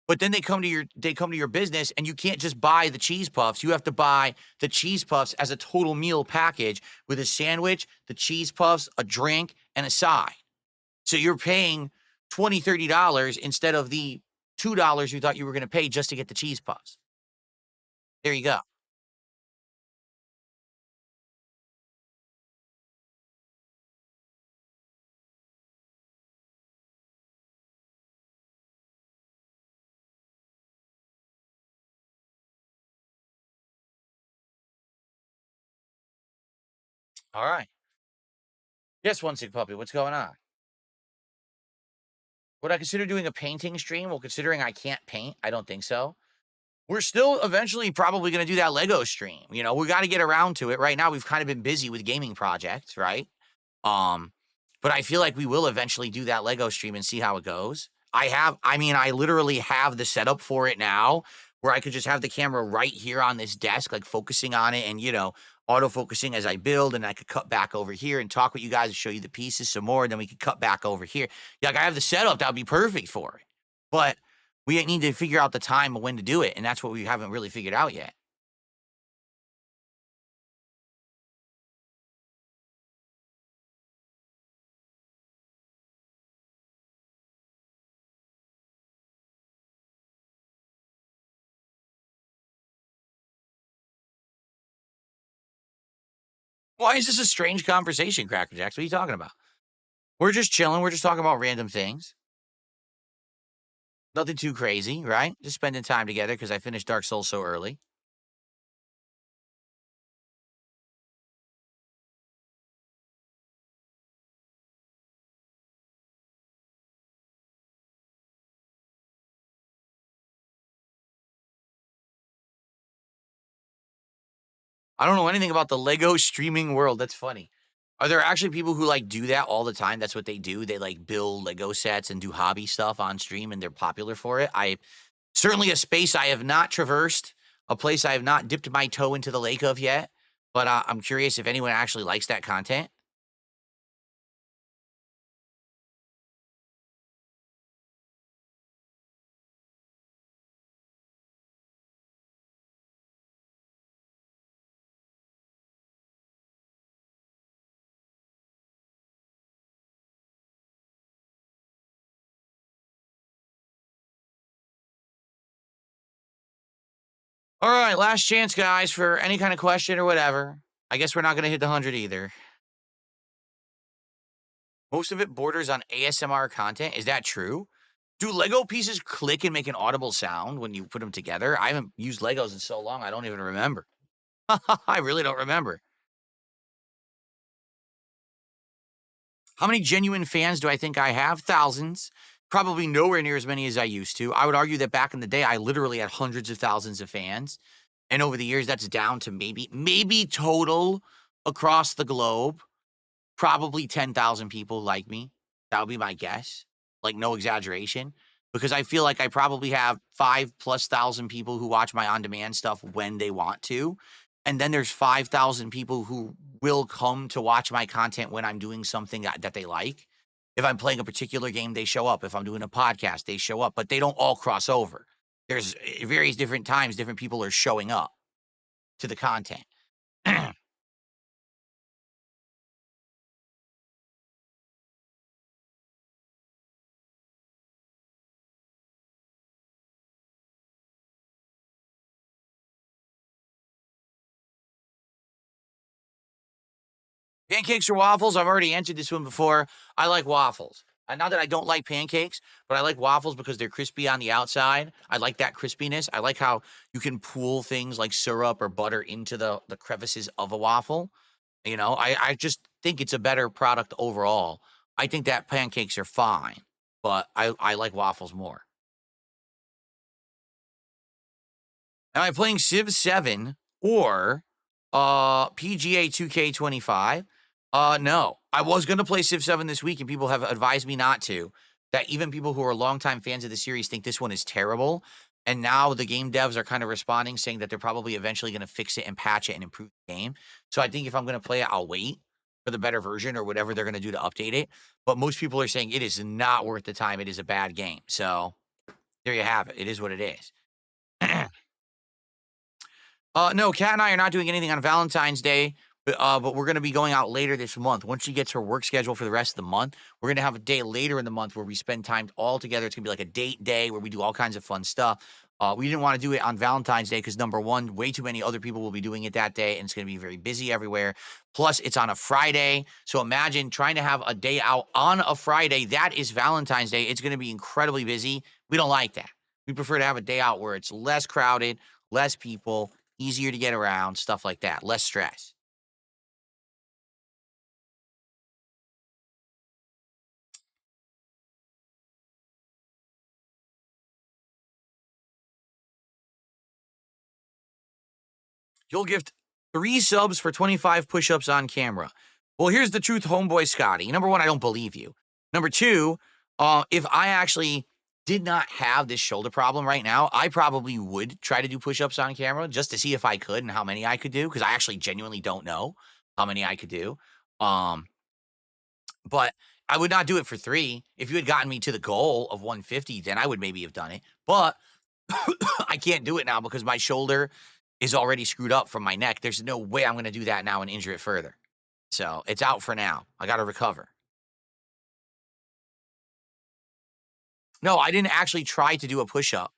But then they come to your business and you can't just buy the cheese puffs. You have to buy the cheese puffs as a total meal package with a sandwich, the cheese puffs, a drink, and a side. So you're paying $20, $30 instead of the $2 you thought you were going to pay just to get the cheese puffs. There you go. All right. Yes, one sick puppy. What's going on? Would I consider doing a painting stream? Well, considering I can't paint, I don't think so. We're still eventually probably going to do that Lego stream. You know, we got to get around to it. Right now, we've kind of been busy with gaming projects, right? Um, but I feel like we will eventually do that Lego stream and see how it goes. I literally have the setup for it now where I could just have the camera right here on this desk, like focusing on it and, auto focusing as I build. And I could cut back over here and talk with you guys and show you the pieces some more. And then we could cut back over here. Yeah, like I have the setup that would be perfect for it. But we need to figure out the time of when to do it. And that's what we haven't really figured out yet. Why is this a strange conversation, Cracker Jacks? What are you talking about? We're just chilling. We're just talking about random things. Nothing too crazy, right? Just spending time together because I finished Dark Souls so early. I don't know anything about the Lego streaming world. That's funny. Are there actually people who like do that all the time? That's what they do. They like build Lego sets and do hobby stuff on stream and they're popular for it. I certainly a space I have not traversed, a place I have not dipped my toe into the lake of yet. But I'm curious if anyone actually likes that content. All right, last chance, guys, for any kind of question or whatever. I guess we're not going to hit the 100 either. Most of it borders on ASMR content. Is that true? Do Lego pieces click and make an audible sound when you put them together? I haven't used Legos in so long, I don't even remember. I really don't remember. How many genuine fans do I think I have? Thousands. Probably nowhere near as many as I used to. I would argue that back in the day, I literally had hundreds of thousands of fans. And over the years, that's down to maybe total across the globe, probably 10,000 people like me. That would be my guess. Like, no exaggeration. Because I feel like I probably have 5,000+ people who watch my on-demand stuff when they want to. And then there's 5,000 people who will come to watch my content when I'm doing something that they like. If I'm playing a particular game, they show up. If I'm doing a podcast, they show up. But they don't all cross over. There's various different times different people are showing up to the content. Pancakes or waffles? I've already answered this one before. I like waffles. Not that I don't like pancakes, but I like waffles because they're crispy on the outside. I like that crispiness. I like how you can pool things like syrup or butter into the crevices of a waffle. I just think it's a better product overall. I think that pancakes are fine, but I like waffles more. Am I playing Civ 7 or PGA 2K25? No. I was going to play Civ 7 this week, and people have advised me not to. That even people who are longtime fans of the series think this one is terrible. And now the game devs are kind of responding, saying that they're probably eventually going to fix it and patch it and improve the game. So I think if I'm going to play it, I'll wait for the better version or whatever they're going to do to update it. But most people are saying it is not worth the time. It is a bad game. So there you have it. It is what it is. No, Kat and I are not doing anything on Valentine's Day. But we're going to be going out later this month. Once she gets her work schedule for the rest of the month, we're going to have a day later in the month where we spend time all together. It's going to be like a date day where we do all kinds of fun stuff. We didn't want to do it on Valentine's Day because, number one, way too many other people will be doing it that day, and it's going to be very busy everywhere. Plus, it's on a Friday. So imagine trying to have a day out on a Friday. That is Valentine's Day. It's going to be incredibly busy. We don't like that. We prefer to have a day out where it's less crowded, less people, easier to get around, stuff like that, less stress. You'll gift 3 subs for 25 push-ups on camera. Well, here's the truth, homeboy Scotty. Number one, I don't believe you. Number two, if I actually did not have this shoulder problem right now, I probably would try to do push-ups on camera just to see if I could and how many I could do, because I actually genuinely don't know how many I could do. But I would not do it for 3. If you had gotten me to the goal of 150, then I would maybe have done it. But I can't do it now because my shoulder is already screwed up from my neck. There's no way I'm going to do that now and injure it further. So it's out for now. I got to recover. No, I didn't actually try to do a push-up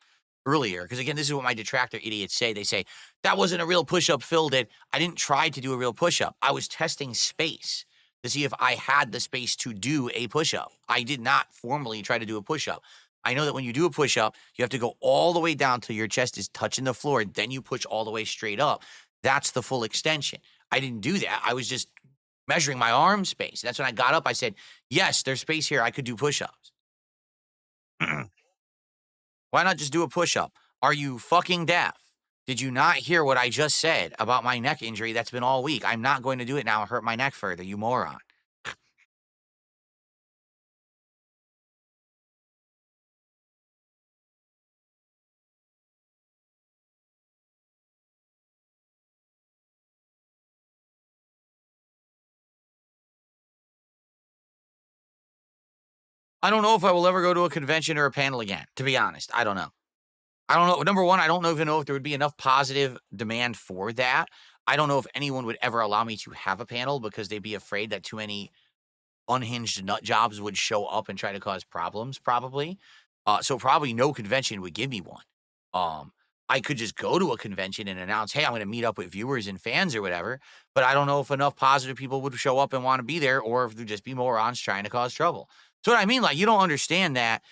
earlier because, again, this is what my detractor idiots say. They say, that wasn't a real push-up, Phil did. I didn't try to do a real push-up. I was testing space to see if I had the space to do a push-up. I did not formally try to do a push-up. I know that when you do a push-up, you have to go all the way down till your chest is touching the floor, and then you push all the way straight up. That's the full extension. I didn't do that. I was just measuring my arm space. That's when I got up. I said, yes, there's space here. I could do push-ups. Why not just do a push-up? Are you fucking deaf? Did you not hear what I just said about my neck injury that's been all week? I'm not going to do it now and hurt my neck further, you moron. I don't know if I will ever go to a convention or a panel again, to be honest. I don't know. I don't know. Number one, I don't even know if there would be enough positive demand for that. I don't know if anyone would ever allow me to have a panel because they'd be afraid that too many unhinged nut jobs would show up and try to cause problems, probably. So probably no convention would give me one. I could just go to a convention and announce, hey, I'm going to meet up with viewers and fans or whatever. But I don't know if enough positive people would show up and want to be there, or if they'd just be morons trying to cause trouble. So what I mean, like, you don't understand that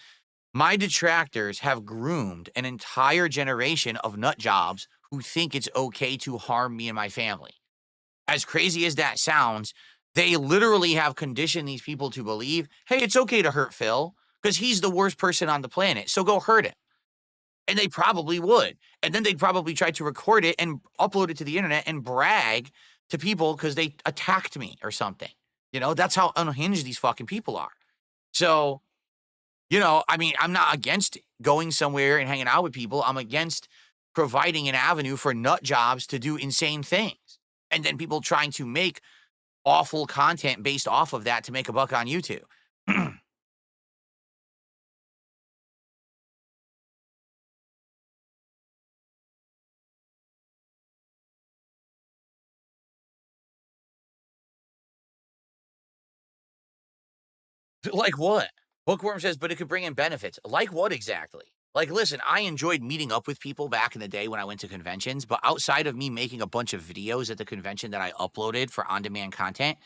my detractors have groomed an entire generation of nut jobs who think it's okay to harm me and my family. As crazy as that sounds, they literally have conditioned these people to believe, hey, it's okay to hurt Phil because he's the worst person on the planet. So go hurt him. And they probably would. And then they'd probably try to record it and upload it to the internet and brag to people because they attacked me or something. You know, that's how unhinged these fucking people are. So, you know, I mean, I'm not against going somewhere and hanging out with people. I'm against providing an avenue for nut jobs to do insane things. And then people trying to make awful content based off of that to make a buck on YouTube. Like what? Bookworm says, but it could bring in benefits. Like what exactly? Like, listen, I enjoyed meeting up with people back in the day when I went to conventions, but outside of me making a bunch of videos at the convention that I uploaded for on-demand content,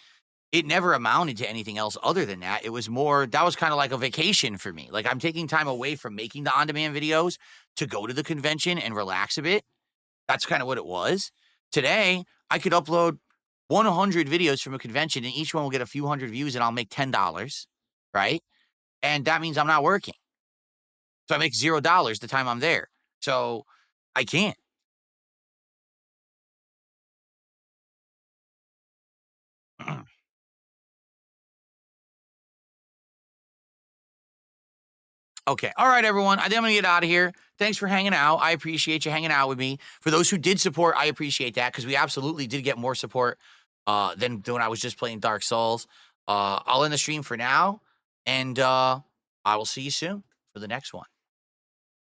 it never amounted to anything else other than that. It was more, that was kind of like a vacation for me. Like, I'm taking time away from making the on-demand videos to go to the convention and relax a bit. That's kind of what it was. Today, I could upload 100 videos from a convention and each one will get a few hundred views and I'll make $10, right? And that means I'm not working. So I make $0 the time I'm there. So I can't. Okay. All right, everyone. I think I'm going to get out of here. Thanks for hanging out. I appreciate you hanging out with me. For those who did support, I appreciate that because we absolutely did get more support than when I was just playing Dark Souls. I'll end the stream for now, and I will see you soon for the next one.